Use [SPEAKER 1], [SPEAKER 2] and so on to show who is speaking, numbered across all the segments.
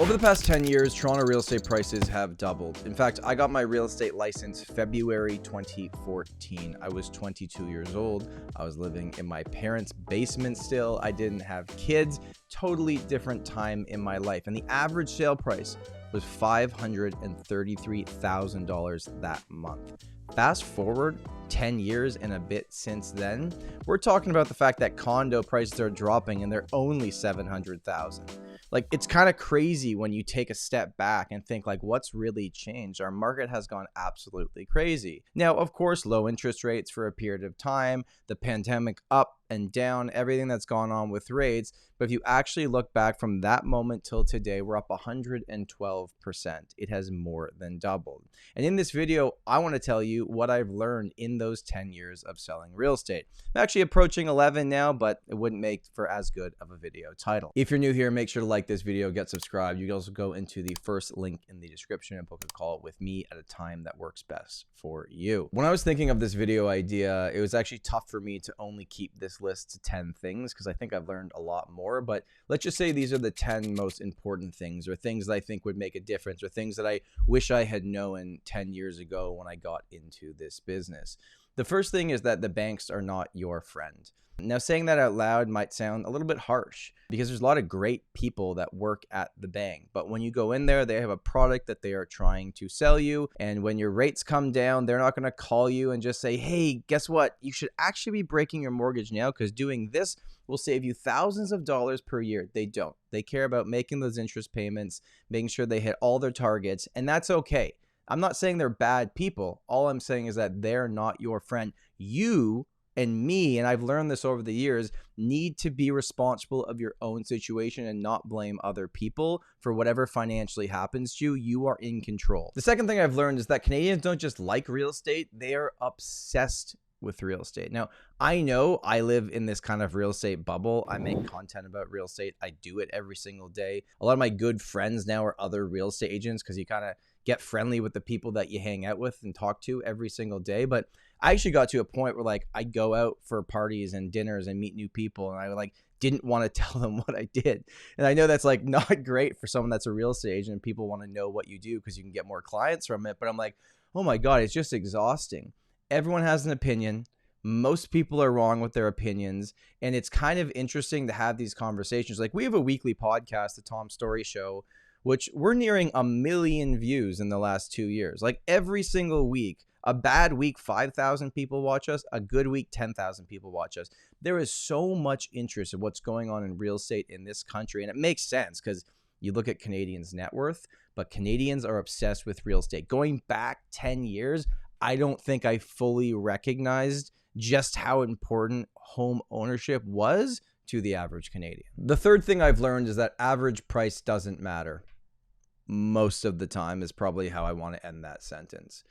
[SPEAKER 1] Over the past 10 years, Toronto real estate prices have doubled. In fact, I got my real estate license February 2014. I was 22 years old. I was living in my parents' basement still. I didn't have kids. Totally different time in my life. And the average sale price was $533,000 that month. Fast forward 10 years and a bit since then, we're talking about the fact that condo prices are dropping and they're only $700,000. Like, it's kind of crazy when you take a step back and think, like, what's really changed? Our market has gone absolutely crazy. Now, of course, low interest rates for a period of time, the pandemic up and down, everything that's gone on with rates. But if you actually look back from that moment till today, we're up 112%. It has more than doubled. And in this video, I want to tell you what I've learned in those 10 years of selling real estate. I'm actually approaching 11 now, but it wouldn't make for as good of a video title. If you're new here, make sure to like this video, get subscribed. You can also go into the first link in the description and book a call with me at a time that works best for you. When I was thinking of this video idea, it was actually tough for me to only keep this list to 10 things because I think I've learned a lot more. But let's just say these are the 10 most important things, or things that I think would make a difference, or things that I wish I had known 10 years ago when I got into this business. The first thing is that the banks are not your friend. Now, saying that out loud might sound a little bit harsh because there's a lot of great people that work at the bank. But when you go in there, they have a product that they are trying to sell you. And when your rates come down, they're not going to call you and just say, hey, guess what? You should actually be breaking your mortgage now because doing this will save you thousands of dollars per year. They don't. They care about making those interest payments, making sure they hit all their targets. And that's okay. I'm not saying they're bad people. All I'm saying is that they're not your friend. You and me, and I've learned this over the years, need to be responsible of your own situation and not blame other people for whatever financially happens to you. You are in control. The second thing I've learned is that Canadians don't just like real estate, they are obsessed with real estate. Now, I know I live in this kind of real estate bubble. I make content about real estate. I do it every single day. A lot of my good friends now are other real estate agents because you kind of get friendly with the people that you hang out with and talk to every single day. But I actually got to a point where, like, I go out for parties and dinners and meet new people, and I didn't want to tell them what I did. And I know that's like not great for someone that's a real estate agent and people want to know what you do because you can get more clients from it. But I'm like, oh my God, it's just exhausting. Everyone has an opinion. Most people are wrong with their opinions. And it's kind of interesting to have these conversations. Like, we have a weekly podcast, the Tom Storey Show, which we're nearing 1 million views in the last 2 years. Like, every single week, a bad week, 5,000 people watch us. A good week, 10,000 people watch us. There is so much interest in what's going on in real estate in this country. And it makes sense because you look at Canadians' net worth, but Canadians are obsessed with real estate. Going back 10 years, I don't think I fully recognized just how important home ownership was to the average Canadian. The third thing I've learned is that average price doesn't matter. Most of the time is probably how I want to end that sentence.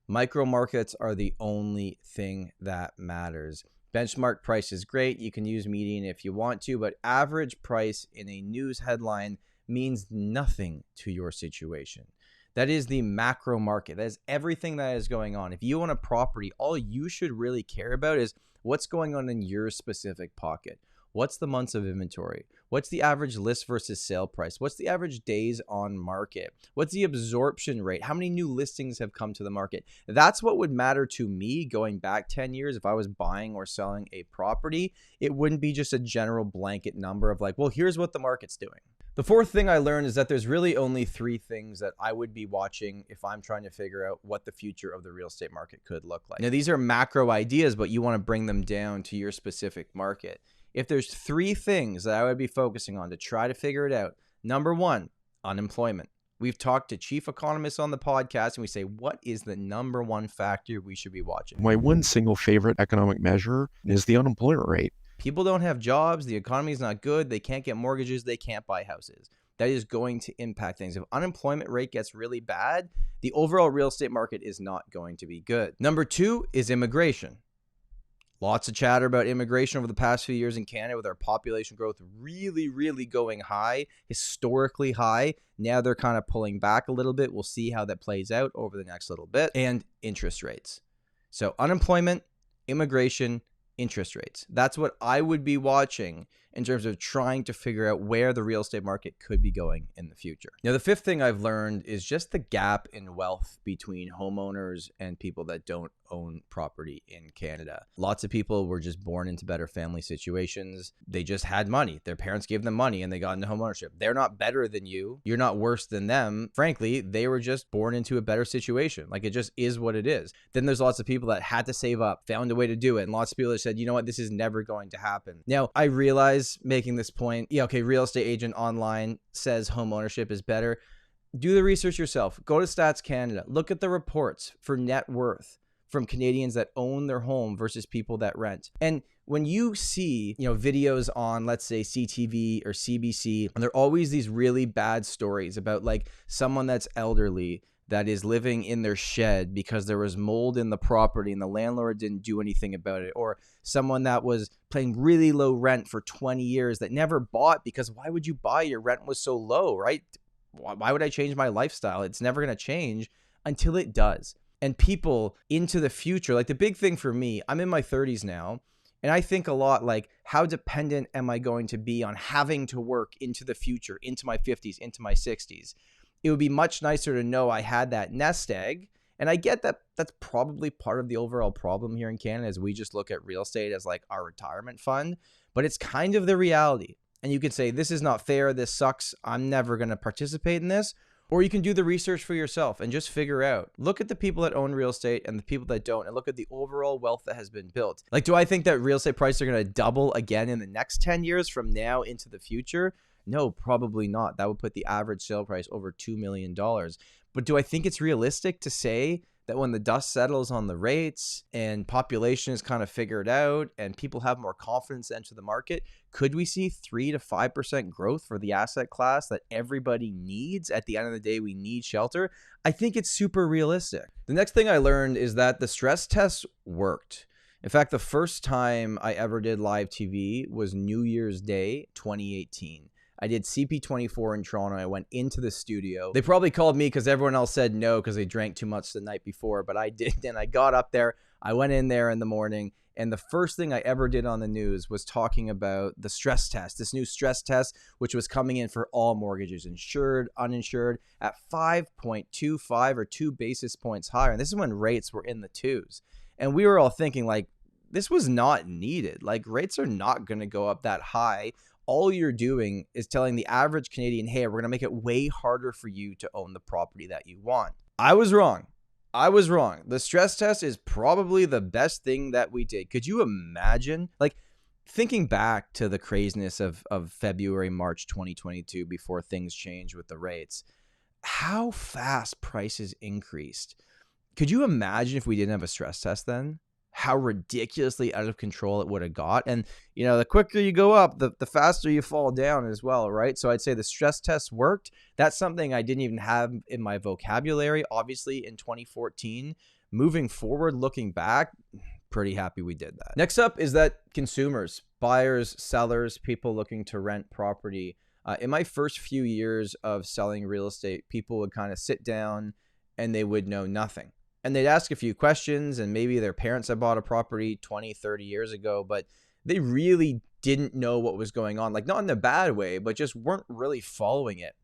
[SPEAKER 1] Micro markets are the only thing that matters. Benchmark price is great. You can use median if you want to, but average price in a news headline means nothing to your situation. That is the macro market. That is everything that is going on. If you own a property, all you should really care about is what's going on in your specific pocket. What's the months of inventory? What's the average list versus sale price? What's the average days on market? What's the absorption rate? How many new listings have come to the market? That's what would matter to me going back 10 years. If I was buying or selling a property, it wouldn't be just a general blanket number of like, well, here's what the market's doing. The fourth thing I learned is that there's really only 3 things that I would be watching if I'm trying to figure out what the future of the real estate market could look like. Now, these are macro ideas, but you want to bring them down to your specific market. If there's 3 things that I would be focusing on to try to figure it out, number 1, unemployment. We've talked to chief economists on the podcast and we say, what is the number 1 factor we should be watching?
[SPEAKER 2] My one single favorite economic measure is the unemployment rate.
[SPEAKER 1] People don't have jobs. The economy is not good. They can't get mortgages. They can't buy houses. That is going to impact things. If unemployment rate gets really bad, the overall real estate market is not going to be good. Number 2 is immigration. Lots of chatter about immigration over the past few years in Canada with our population growth really going high, historically high. Now they're kind of pulling back a little bit. We'll see how that plays out over the next little bit. And interest rates. So unemployment, immigration, interest rates. That's what I would be watching. in terms of trying to figure out where the real estate market could be going in the future. Now, the fifth thing I've learned is just the gap in wealth between homeowners and people that don't own property in Canada. Lots of people were just born into better family situations. They just had money. Their parents gave them money and they got into homeownership. They're not better than you. You're not worse than them. Frankly, they were just born into a better situation. Like, it just is what it is. Then there's lots of people that had to save up, found a way to do it. And lots of people that said, you know what, this is never going to happen. Now, I realize making this point, yeah, okay, real estate agent online says home ownership is better. Do the research yourself. Go to Stats Canada. Look at the reports for net worth from Canadians that own their home versus people that rent. And when you see, videos on, let's say, CTV or CBC, and there are always these really bad stories about like someone that's elderly that is living in their shed because there was mold in the property and the landlord didn't do anything about it, or someone that was paying really low rent for 20 years that never bought because why would you buy? Your rent was so low, right? Why would I change my lifestyle? It's never going to change until it does. And people into the future, like the big thing for me, I'm in my 30s now, and I think a lot like, how dependent am I going to be on having to work into the future, into my 50s, into my 60s? It would be much nicer to know I had that nest egg. And I get that that's probably part of the overall problem here in Canada, as we just look at real estate as like our retirement fund, but it's kind of the reality. And you can say, this is not fair, this sucks, I'm never going to participate in this. Or you can do the research for yourself and just figure out, look at the people that own real estate and the people that don't, and look at the overall wealth that has been built. Like, do I think that real estate prices are going to double again in the next 10 years from now into the future? No, probably not. That would put the average sale price over $2 million. But do I think it's realistic to say that when the dust settles on the rates and population is kind of figured out and people have more confidence to enter the market, could we see 3 to 5% growth for the asset class that everybody needs? At the end of the day, we need shelter. I think it's super realistic. The next thing I learned is that the stress test worked. In fact, the first time I ever did live TV was New Year's Day, 2018. I did CP24 in Toronto. I went into the studio. They probably called me because everyone else said no because they drank too much the night before, but I did. And I got up there. I went in there in the morning. And the first thing I ever did on the news was talking about the stress test, this new stress test, which was coming in for all mortgages, insured, uninsured, at 5.25 or 2 basis points higher. And this is when rates were in the twos. And we were all thinking like, this was not needed. Like, rates are not going to go up that high. All you're doing is telling the average Canadian, hey, we're going to make it way harder for you to own the property that you want. I was wrong. The stress test is probably the best thing that we did. Could you imagine, like, thinking back to the craziness of February, March 2022 before things changed with the rates, how fast prices increased? Could you imagine if we didn't have a stress test then? How ridiculously out of control it would have got. And, the quicker you go up, the faster you fall down as well, right? So I'd say the stress test worked. That's something I didn't even have in my vocabulary, obviously, in 2014. Moving forward, looking back, pretty happy we did that. Next up is that consumers, buyers, sellers, people looking to rent property. In my first few years of selling real estate, people would kind of sit down and they would know nothing. And they'd ask a few questions, and maybe their parents had bought a property 20, 30 years ago, but they really didn't know what was going on. Like, not in a bad way, but just weren't really following it.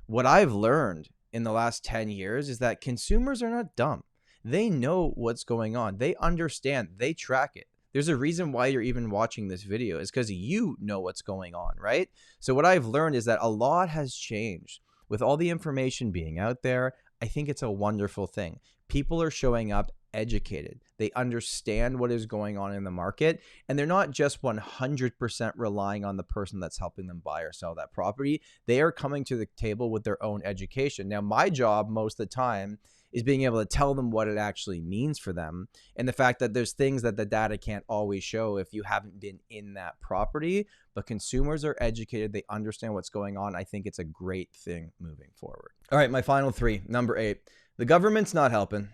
[SPEAKER 1] What I've learned in the last 10 years is that consumers are not dumb. They know what's going on. They understand. They track it. There's a reason why you're even watching this video, is because you know what's going on, right? So what I've learned is that a lot has changed. With all the information being out there, I think it's a wonderful thing. People are showing up educated. They understand what is going on in the market, and they're not just 100% relying on the person that's helping them buy or sell that property. They are coming to the table with their own education. Now, my job most of the time is being able to tell them what it actually means for them, and the fact that there's things that the data can't always show if you haven't been in that property. But consumers are educated. They understand what's going on. I think it's a great thing moving forward. All right, my final 3. Number 8. The government's not helping.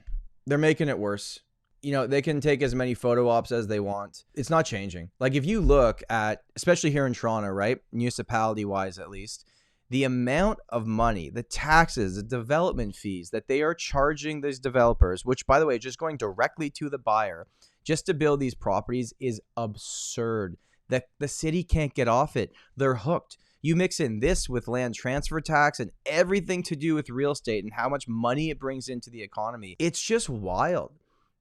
[SPEAKER 1] They're making it worse. They can take as many photo ops as they want. It's not changing. Like, if you look at, especially here in Toronto, right, municipality-wise at least, the amount of money, the taxes, the development fees that they are charging these developers, which, by the way, just going directly to the buyer just to build these properties, is absurd. The city can't get off it. They're hooked. You mix in this with land transfer tax and everything to do with real estate and how much money it brings into the economy. It's just wild.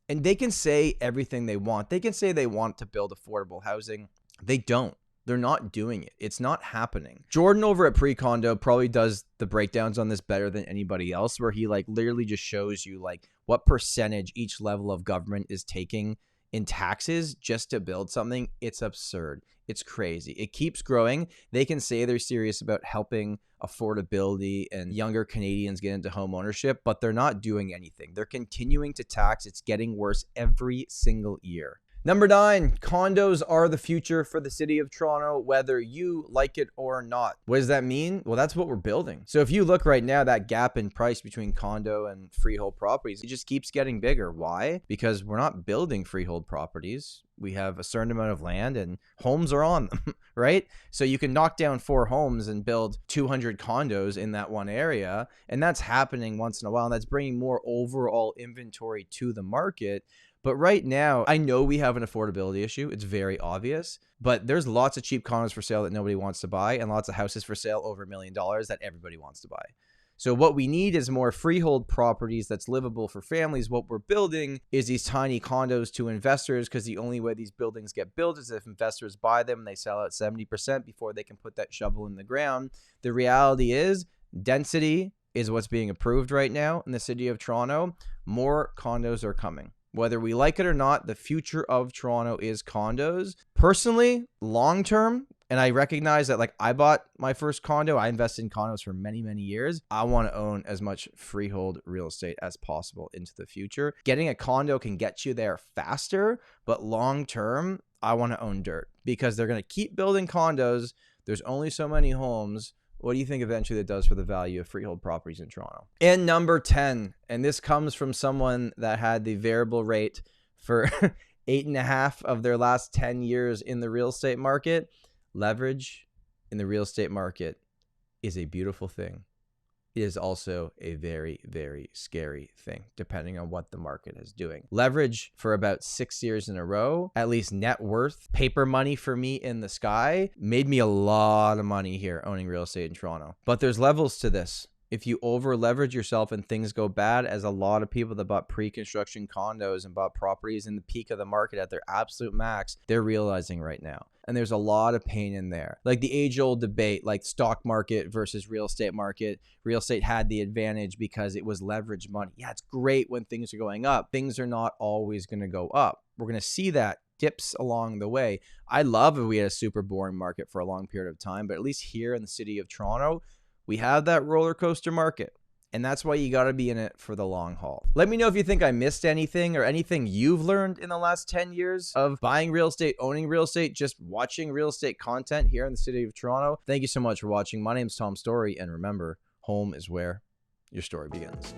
[SPEAKER 1] And they can say everything they want. They can say they want to build affordable housing. They don't. They're not doing it. It's not happening. Jordan over at Pre-Condo probably does the breakdowns on this better than anybody else, where he like literally just shows you like what percentage each level of government is taking in taxes just to build something. It's absurd. It's crazy. It keeps growing. They can say they're serious about helping affordability and younger Canadians get into home ownership, but they're not doing anything. They're continuing to tax. It's getting worse every single year. Number 9, condos are the future for the city of Toronto, whether you like it or not. What does that mean? Well, that's what we're building. So if you look right now, that gap in price between condo and freehold properties, it just keeps getting bigger. Why? Because we're not building freehold properties. We have a certain amount of land and homes are on them, right? So you can knock down 4 homes and build 200 condos in that one area. And that's happening once in a while. And that's bringing more overall inventory to the market. But right now, I know we have an affordability issue. It's very obvious, but there's lots of cheap condos for sale that nobody wants to buy and lots of houses for sale over $1 million that everybody wants to buy. So what we need is more freehold properties that's livable for families. What we're building is these tiny condos to investors, because the only way these buildings get built is if investors buy them and they sell out 70% before they can put that shovel in the ground. The reality is density is what's being approved right now in the city of Toronto. More condos are coming. Whether we like it or not, the future of Toronto is condos. Personally, long term, and I recognize that like I bought my first condo, I invested in condos for many, many years. I want to own as much freehold real estate as possible into the future. Getting a condo can get you there faster, but long term, I want to own dirt because they're going to keep building condos. There's only so many homes. What do you think eventually that does for the value of freehold properties in Toronto? And number 10, and this comes from someone that had the variable rate for 8.5 of their last 10 years in the real estate market. Leverage in the real estate market is a beautiful thing. It is also a very, very scary thing, depending on what the market is doing. Leverage for about 6 years in a row, at least net worth, paper money for me in the sky, made me a lot of money here owning real estate in Toronto. But there's levels to this. If you over leverage yourself and things go bad, as a lot of people that bought pre-construction condos and bought properties in the peak of the market at their absolute max, they're realizing right now. And there's a lot of pain in there. Like the age-old debate, like stock market versus real estate market. Real estate had the advantage because it was leveraged money. Yeah, it's great when things are going up. Things are not always going to go up. We're going to see that dips along the way. I love if we had a super boring market for a long period of time, but at least here in the city of Toronto, we have that roller coaster market, and that's why you got to be in it for the long haul. Let me know if you think I missed anything or anything you've learned in the last 10 years of buying real estate, owning real estate, just watching real estate content here in the city of Toronto. Thank you so much for watching. My name's Tom Storey, and remember, home is where your story begins.